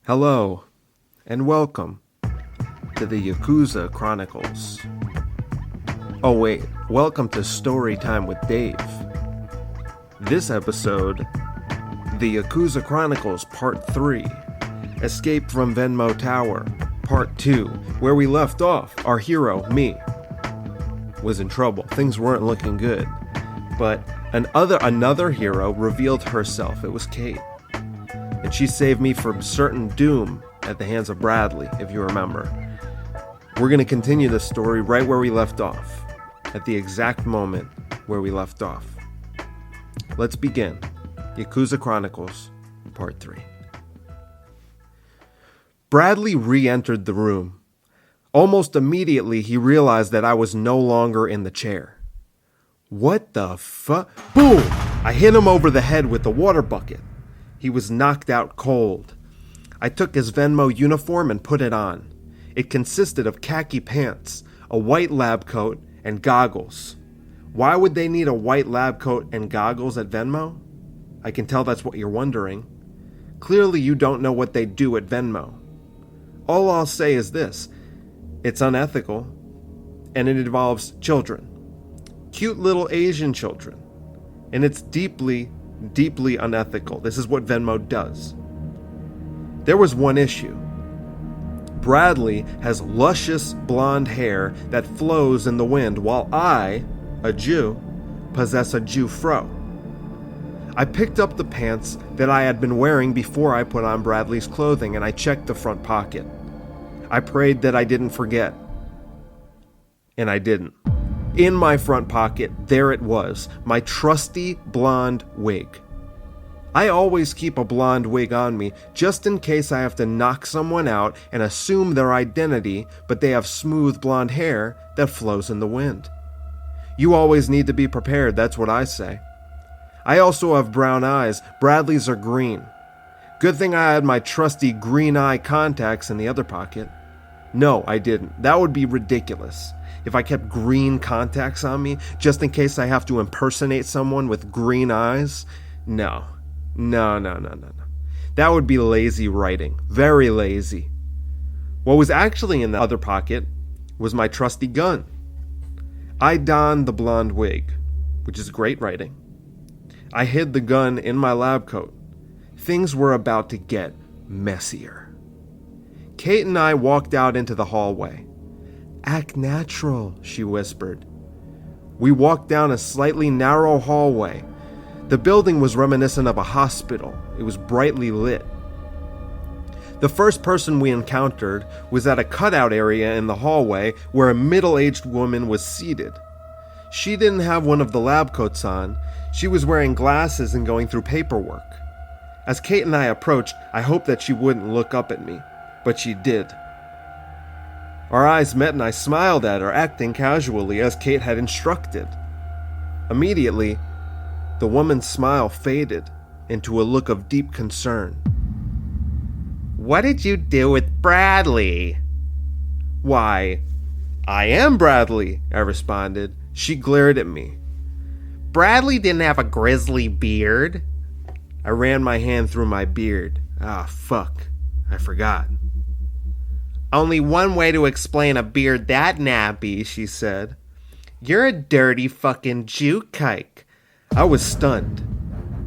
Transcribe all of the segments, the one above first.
Hello, and welcome to the Yakuza Chronicles. Oh wait, welcome to Story Time with Dave. This episode, the Yakuza Chronicles Part 3, Escape from Venmo Tower, Part 2, where we left off. Our hero, me, was in trouble. Things weren't looking good. But another hero revealed herself. It was Kate. And she saved me from certain doom at the hands of Bradley, if you remember. We're going to continue the story right where we left off, at the exact moment where we left off. Let's begin. Yakuza Chronicles, Part 3. Bradley re-entered the room. Almost immediately, he realized that I was no longer in the chair. What the fuck? Boom! I hit him over the head with the water bucket. He was knocked out cold. I took his Venmo uniform and put it on. It consisted of khaki pants, a white lab coat, and goggles. Why would they need a white lab coat and goggles at Venmo? I can tell that's what you're wondering. Clearly you don't know what they do at Venmo. All I'll say is this: it's unethical, and it involves children. Cute little Asian children. And it's deeply unethical. This is what Venmo does. There was one issue. Bradley has luscious blonde hair that flows in the wind, while I, a Jew, possess a Jew fro. I picked up the pants that I had been wearing before I put on Bradley's clothing, and I checked the front pocket. I prayed that I didn't forget. And I didn't. In my front pocket, there it was, my trusty blonde wig. I always keep a blonde wig on me, just in case I have to knock someone out and assume their identity, but they have smooth blonde hair that flows in the wind. You always need to be prepared, that's what I say. I also have brown eyes. Bradley's are green. Good thing I had my trusty green eye contacts in the other pocket. No, I didn't. That would be ridiculous. If I kept green contacts on me, just in case I have to impersonate someone with green eyes? No. That would be lazy writing. Very lazy. What was actually in the other pocket was my trusty gun. I donned the blonde wig, which is great writing. I hid the gun in my lab coat. Things were about to get messier. Kate and I walked out into the hallway. "Act natural," she whispered. We walked down a slightly narrow hallway. The building was reminiscent of a hospital. It was brightly lit. The first person we encountered was at a cutout area in the hallway where a middle-aged woman was seated. She didn't have one of the lab coats on. She was wearing glasses and going through paperwork. As Kate and I approached, I hoped that she wouldn't look up at me, but she did. Our eyes met and I smiled at her, acting casually as Kate had instructed. Immediately, the woman's smile faded into a look of deep concern. "What did you do with Bradley?" "Why, I am Bradley," I responded. She glared at me. "Bradley didn't have a grizzly beard." I ran my hand through my beard. Fuck. I forgot. "Only one way to explain a beard that nappy," she said. "You're a dirty fucking Jew kike." I was stunned.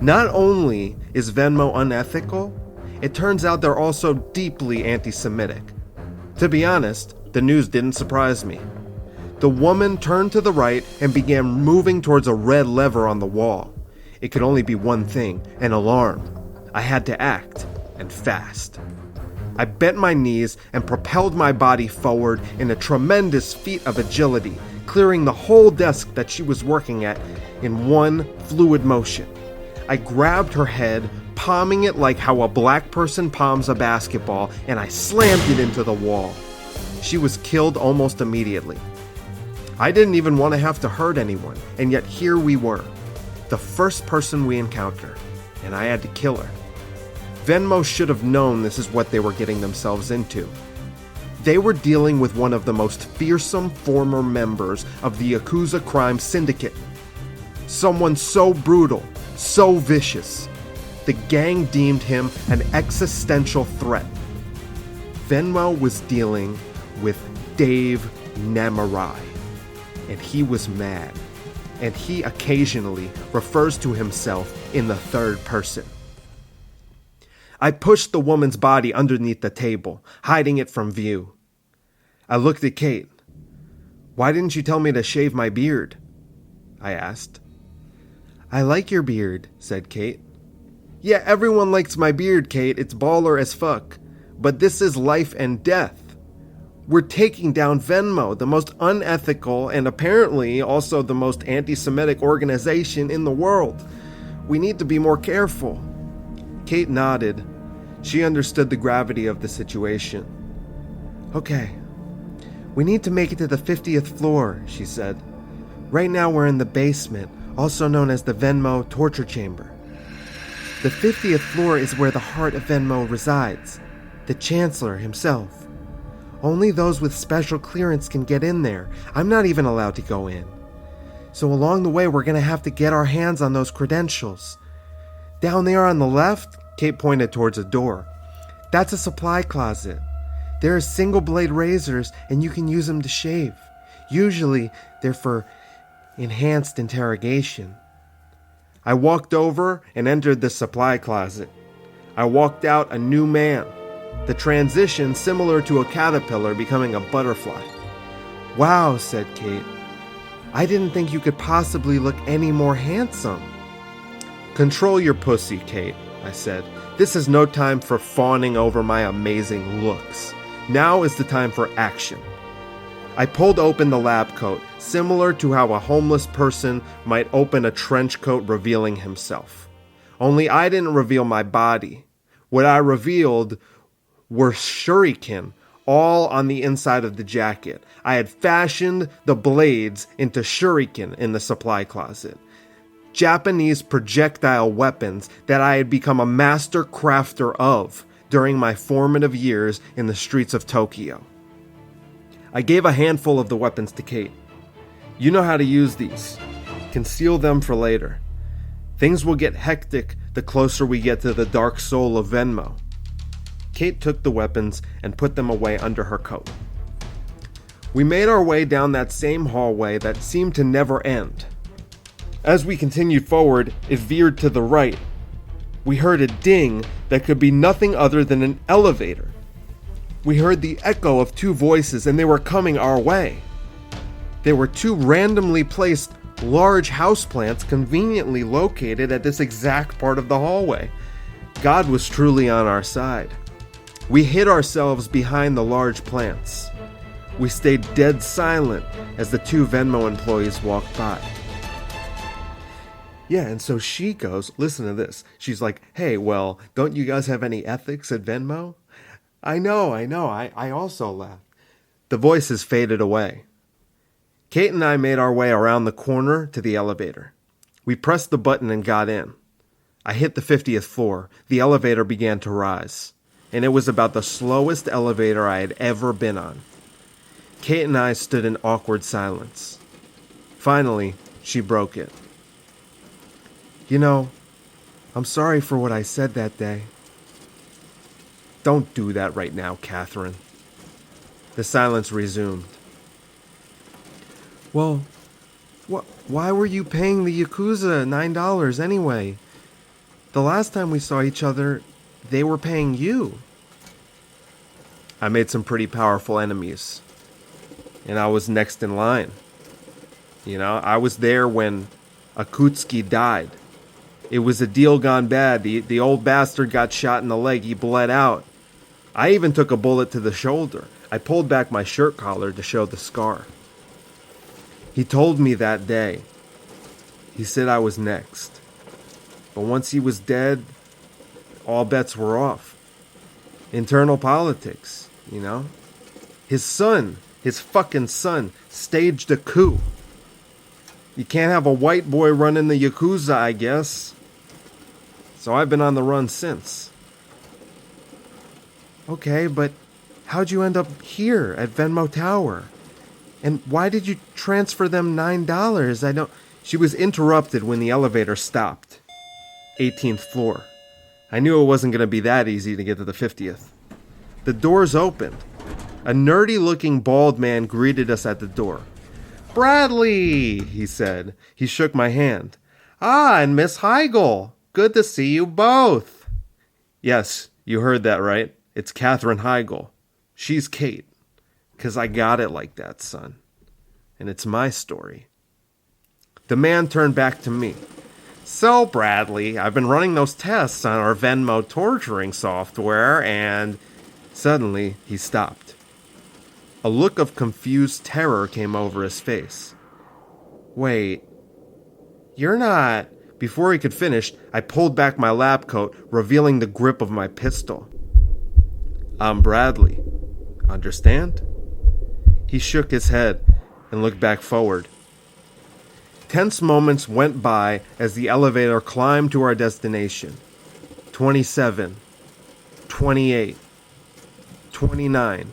Not only is Venmo unethical, it turns out they're also deeply anti-Semitic. To be honest, the news didn't surprise me. The woman turned to the right and began moving towards a red lever on the wall. It could only be one thing, an alarm. I had to act, and fast. I bent my knees and propelled my body forward in a tremendous feat of agility, clearing the whole desk that she was working at in one fluid motion. I grabbed her head, palming it like how a black person palms a basketball, and I slammed it into the wall. She was killed almost immediately. I didn't even want to have to hurt anyone, and yet here we were, the first person we encountered, and I had to kill her. Venmo should have known this is what they were getting themselves into. They were dealing with one of the most fearsome former members of the Yakuza crime syndicate. Someone so brutal, so vicious. The gang deemed him an existential threat, Venmo was dealing with Dave Namarai, and he was mad, and he occasionally refers to himself in the third person. I pushed the woman's body underneath the table, hiding it from view. I looked at Kate. "Why didn't you tell me to shave my beard?" I asked. "I like your beard," said Kate. "Yeah, everyone likes my beard, Kate. It's baller as fuck. But this is life and death. We're taking down Venmo, the most unethical and apparently also the most anti-Semitic organization in the world. We need to be more careful." Kate nodded. She understood the gravity of the situation. "Okay. We need to make it to the 50th floor," she said. "Right now we're in the basement, also known as the Venmo torture chamber. The 50th floor is where the heart of Venmo resides, the Chancellor himself. Only those with special clearance can get in there. I'm not even allowed to go in. So along the way, we're going to have to get our hands on those credentials. Down there on the left," Kate pointed towards a door, "that's a supply closet. There are single blade razors and you can use them to shave. Usually they're for enhanced interrogation." I walked over and entered the supply closet. I walked out a new man. The transition similar to a caterpillar becoming a butterfly. "Wow," said Kate. "I didn't think you could possibly look any more handsome." "Control your pussy, Kate," I said. "This is no time for fawning over my amazing looks. Now is the time for action." I pulled open the lab coat, similar to how a homeless person might open a trench coat revealing himself. Only I didn't reveal my body. What I revealed were shuriken all on the inside of the jacket. I had fashioned the blades into shuriken in the supply closet. Japanese projectile weapons that I had become a master crafter of during my formative years in the streets of Tokyo. I gave a handful of the weapons to Kate. "You know how to use these. Conceal them for later. Things will get hectic the closer we get to the dark soul of Venmo." Kate took the weapons and put them away under her coat. We made our way down that same hallway that seemed to never end. As we continued forward, it veered to the right. We heard a ding that could be nothing other than an elevator. We heard the echo of two voices, and they were coming our way. There were two randomly placed large houseplants conveniently located at this exact part of the hallway. God was truly on our side. We hid ourselves behind the large plants. We stayed dead silent as the two Venmo employees walked by. Yeah, and so she goes, listen to this. She's like, "Hey, well, don't you guys have any ethics at Venmo?" I know, I also laughed. The voices faded away. Kate and I made our way around the corner to the elevator. We pressed the button and got in. I hit the 50th floor. The elevator began to rise, and it was about the slowest elevator I had ever been on. Kate and I stood in awkward silence. Finally, she broke it. "You know, I'm sorry for what I said that day." "Don't do that right now, Catherine." The silence resumed. "Well, why were you paying the Yakuza $9 anyway? The last time we saw each other, they were paying you." "I made some pretty powerful enemies, and I was next in line. I was there when Akutsuki died. It was a deal gone bad. The old bastard got shot in the leg. He bled out. I even took a bullet to the shoulder. I pulled back my shirt collar to show the scar. He told me that day. He said I was next. But once he was dead, all bets were off. Internal politics, His son, his fucking son, staged a coup. You can't have a white boy running the Yakuza, I guess. So I've been on the run since." "Okay, but how'd you end up here at Venmo Tower? And why did you transfer them $9? She was interrupted when the elevator stopped. 18th floor. I knew it wasn't going to be that easy to get to the 50th. The doors opened. A nerdy-looking bald man greeted us at the door. "Bradley," he said. He shook my hand. "Ah, and Miss Heigl. Good to see you both." Yes, you heard that right. It's Katherine Heigl. She's Kate. 'Cause I got it like that, son. And it's my story. The man turned back to me. "So, Bradley, I've been running those tests on our Venmo torturing software, and..." Suddenly, he stopped. A look of confused terror came over his face. "Wait, you're not..." Before he could finish, I pulled back my lab coat, revealing the grip of my pistol. "I'm Bradley. Understand?" He shook his head and looked back forward. Tense moments went by as the elevator climbed to our destination. 27, 28, 29,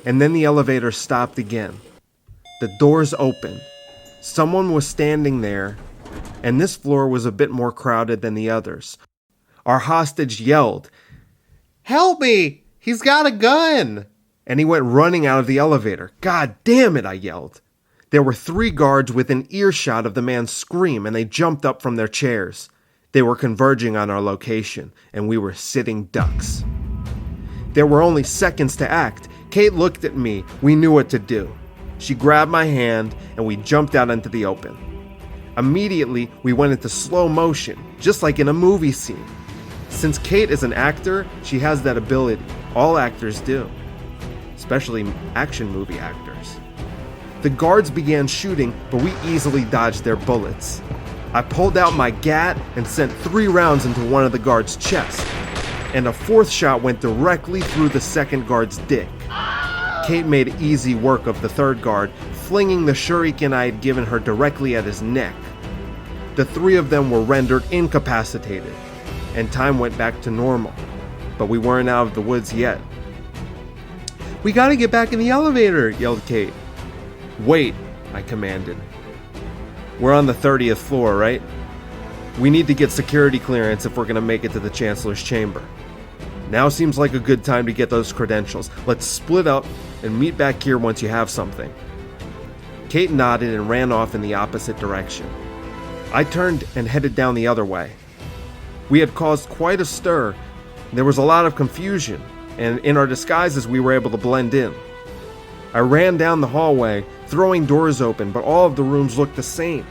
and then the elevator stopped again. The doors opened. Someone was standing there, and this floor was a bit more crowded than the others. Our hostage yelled, "Help me! He's got a gun!" And he went running out of the elevator. "God damn it," I yelled. There were 3 guards within earshot of the man's scream, and they jumped up from their chairs. They were converging on our location, and we were sitting ducks. There were only seconds to act. Kate looked at me. We knew what to do. She grabbed my hand, and we jumped out into the open. Immediately, we went into slow motion, just like in a movie scene. Since Kate is an actor, she has that ability. All actors do, especially action movie actors. The guards began shooting, but we easily dodged their bullets. I pulled out my gat and sent 3 rounds into one of the guards' chest, and a 4th shot went directly through the 2nd guard's dick. Kate made easy work of the 3rd guard, flinging the shuriken I had given her directly at his neck. The 3 of them were rendered incapacitated, and time went back to normal, but we weren't out of the woods yet. "We gotta get back in the elevator," yelled Kate. "Wait," I commanded. "We're on the 30th floor, right? We need to get security clearance if we're gonna make it to the Chancellor's chamber. Now seems like a good time to get those credentials. Let's split up and meet back here once you have something." Kate nodded and ran off in the opposite direction. I turned and headed down the other way. We had caused quite a stir. There was a lot of confusion, and in our disguises we were able to blend in. I ran down the hallway, throwing doors open, but all of the rooms looked the same.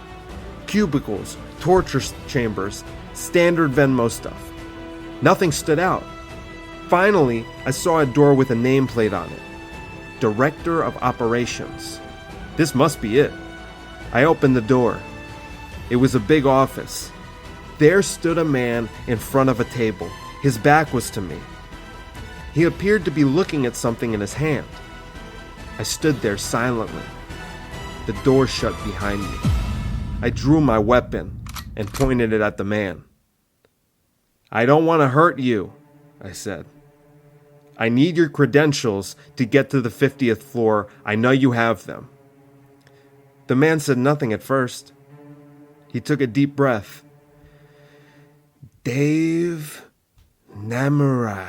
Cubicles, torture chambers, standard Venmo stuff. Nothing stood out. Finally, I saw a door with a nameplate on it. Director of Operations. This must be it. I opened the door. It was a big office. There stood a man in front of a table. His back was to me. He appeared to be looking at something in his hand. I stood there silently. The door shut behind me. I drew my weapon and pointed it at the man. "I don't want to hurt you," I said. "I need your credentials to get to the 50th floor. I know you have them." The man said nothing at first. He took a deep breath. "Dave Namurai."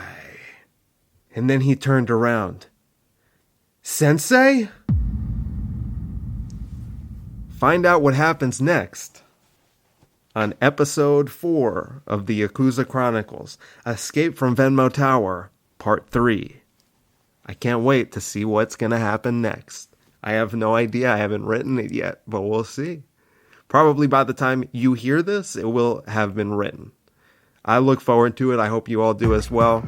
And then he turned around. "Sensei?" Find out what happens next on episode 4 of the Yakuza Chronicles, Escape from Venmo Tower, Part 3. I can't wait to see what's going to happen next. I have no idea. I haven't written it yet, but we'll see. Probably by the time you hear this, it will have been written. I look forward to it. I hope you all do as well.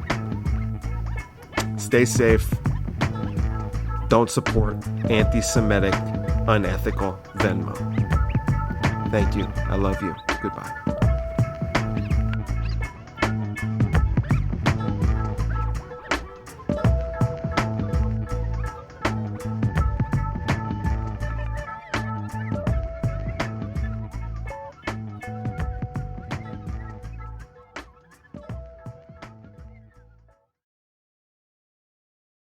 Stay safe. Don't support anti-Semitic, unethical Venmo. Thank you. I love you. Goodbye.